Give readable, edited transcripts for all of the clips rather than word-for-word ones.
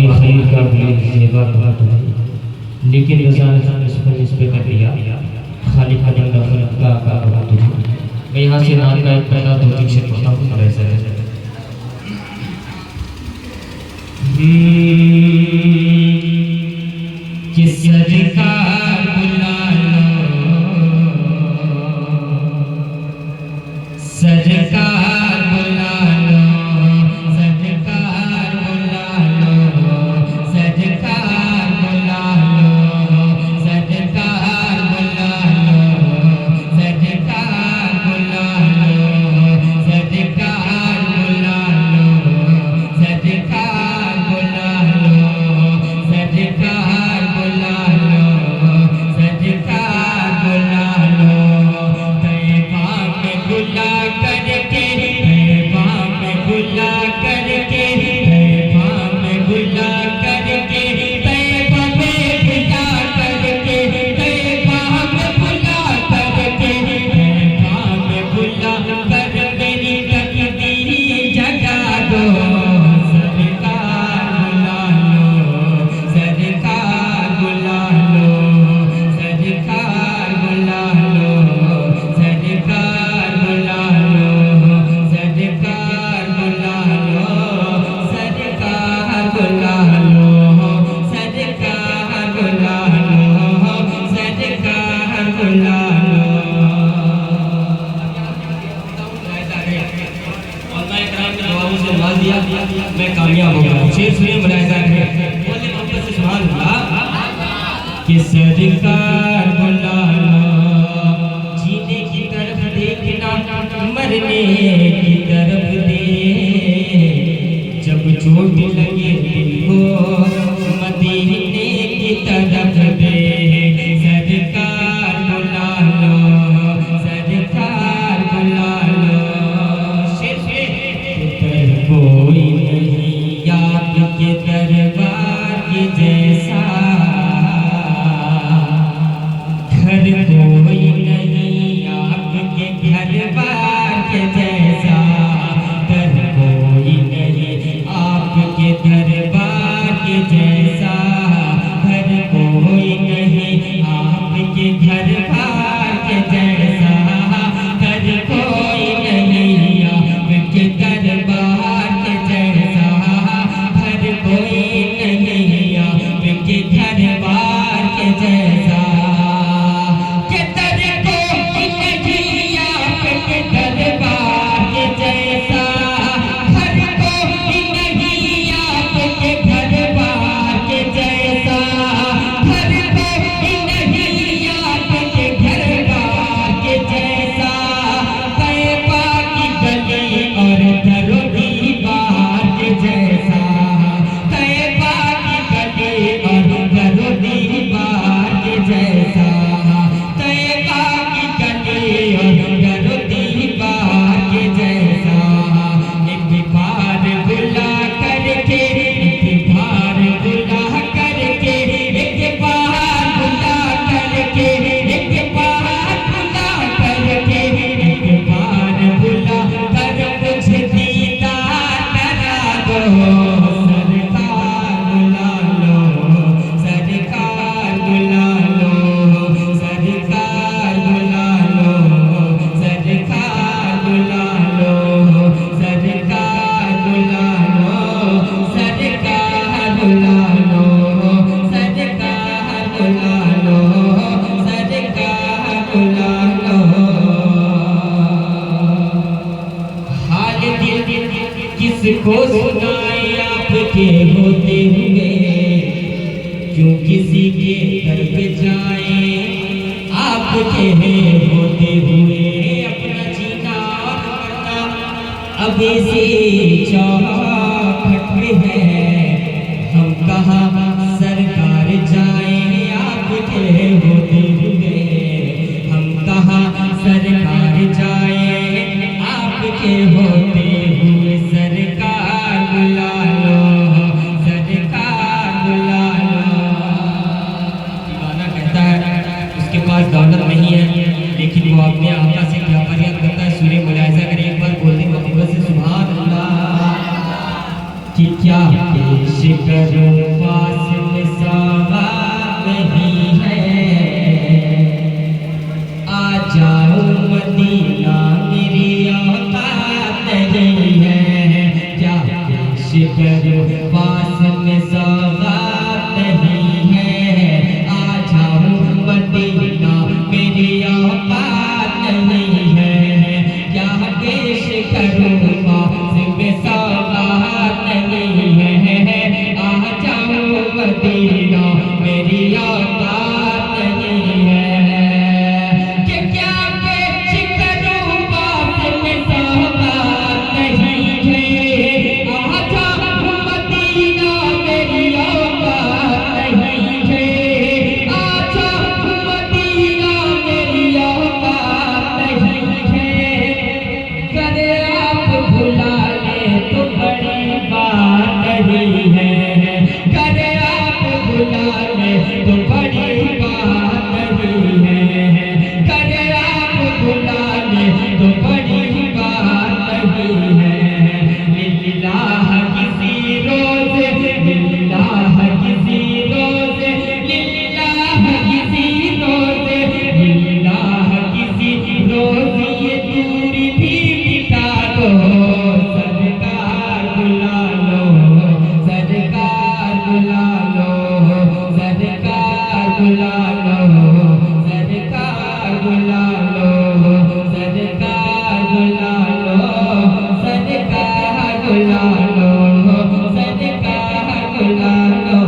बागे खैर का भी जेबा बहुत है, लेकिन रज़ा इस पे कर दिया खाली खजल नफल का बहुत है। मैं यहाँ से नाम का एक पहला दो तीन शेर पढ़ता हूँ ऐसा है। कि सरकार बुला लो, सरकार बुला लो, सरकार बुला लो, सरकार बुला लो, सरकार बुला लो, सरकार बुला लो, सरकार बुला लो, सरकार बुला लो, सरकार बुला लो, सरकार बुला लो। तैयबा में बुला करके, तैयबा में बुला करके, तैयबा में बुला करके, तैयबा में बुला करके, तैयबा में बुला करके, तैयबा में बुला कर मेरी तकदीर जगा दो। सरकार बुला लो, सरकार बुला लो, सरकार बुला लो, सरकार बुला लो, सरकार बुला लो, सरकार बुला लो, सरकार बुला लो, सरकार बुला लो। और मैं इकराम के जवाबों से नवाज दिया, मैं कामयाब हो गया। शेर सुनिए मुलाहिजा करें, बोले मोहब्बत से सुभान अल्लाह। कि सरकार बुला लो, जीने की तरफ देखना, मरने की तरफ देख, जब चोट लगे दिल को मदीने की तरफ देख। सरकार बुला लो, सरकार बुला लो। शेर कोई नहीं आपके दरबार के जैसा, घर कोई नहीं आपके घर बार के जैसा, घर कोई नहीं आपके दरबार के जैसा, घर कोई नहीं आपके घर बार के जैसा, घर कोई नहीं आपके दरबार के जैसा, घर कोई नहीं आपके घर बार के जैसा। किसको सुनाए आपके होते हुए, क्यों किसी के घर पे जाए आपके होते हुए। अपना जीना और मरना अभी से चौखट पे है, हम कहाँ सरकार जाए आपके होते हुए, हम कहाँ सरकार जाए आपके होते हुए। सरकार बुला लो, सरकार बुला लो। दीवाना कहता है उसके पास दौलत नहीं है, लेकिन वो अपने आका से क्या फरियाद करता है। सूर्य मुलाहिजा करिए, एक बार बोलने मोहब्बत से सुभान अल्लाह। कि क्या करूं फासिल सावा नहीं है, आ जाओ मदीना मेरी औकात नहीं है, क्या पेश करूं फासिल सावा नहीं है, आ जाओ मदीना मेरी औकात नहीं है, क्या पेश करूं फासिल सावा नहीं है, आ जाओ मदीना मेरी औकात नहीं है, कि क्या पेश करूं फासिल सावा नहीं है, आ जाओ मदीना मेरी औकात नहीं है, आ जाओ मदीना मेरी औकात नहीं है, करे आप भुला ले तो बड़ी बात नहीं है, करे आप भुला ले तो बड़ी बात नहीं है, करे आप भुला ले तो बड़ी बात नहीं है, लिल्लाह किसी रोज, लिल्लाह किसी रोज, लिल्लाह किसी रोज, लिल्लाह किसी रोज ये दूरी भी मिटा दो, सरकार बुला लो, सरकार बुला लो, सरकार बुला लो, सरकार बुला लो, सरकार बुला लो, सरकार बुला लो, सरकार बुला लो।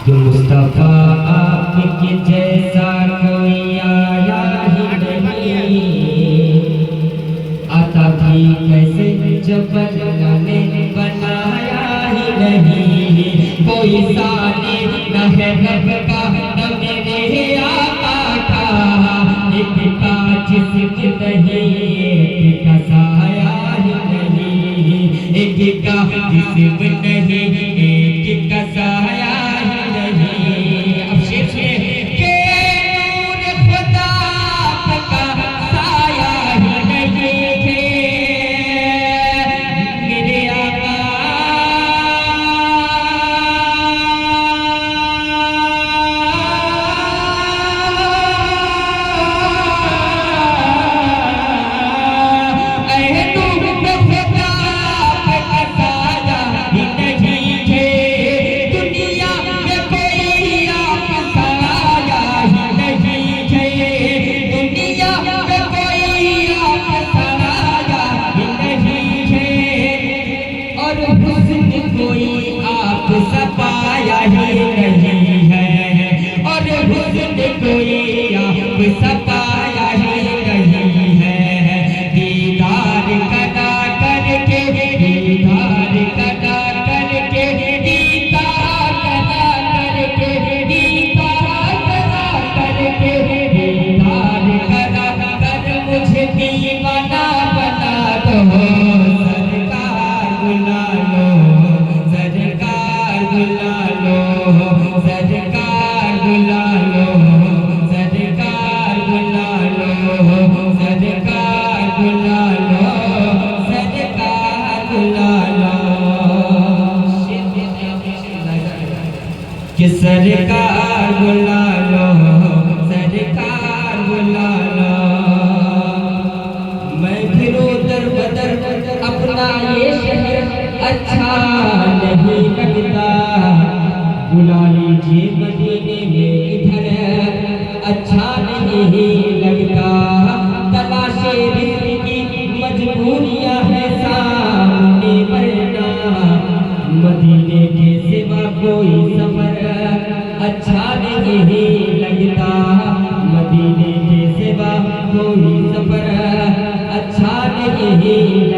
कि मुस्तफा आपके जैसा कोई आया ही नहीं, आता भी कैसे जब अल्लाह ने बनाया ही नहीं, कोई सानी न है रब का न मेरे आका का, एक का जिस्म नहीं एक का साया ही नहीं, एक का जिस्म नहीं एक का साया ही नहीं। अब शेर सुनिए कि नूर खुदा का साया ही नहीं है, मेरे आका सपाया ही नहीं है, और हुस्न कोई आप सपाया ही नहीं है, दीदार कदा करके, दीदार कदा करके, दीदार कदा करके, दीदार कदा करके, दीदार कदा कर मुझे दीवाना बना दो, सरकार बुला लो, सरकार बुला लो, सरकार बुला लो, सरकार बुला लो, सरकार बुला लो, सरकार बुला लो, कि सरकार बुला लो, सरकार बुला लो। मैं फिरूं दर बदर अपना ये शहर अच्छा नहीं लगता, बुला लीजिए मदीने में इधर अच्छा नहीं लगता, तलाशे रिज़्क़ की मजबूरियां है सामने वरना, मदीने के सिवा कोई सफर अच्छा नहीं लगता, मदीने के सिवा कोई सफर अच्छा नहीं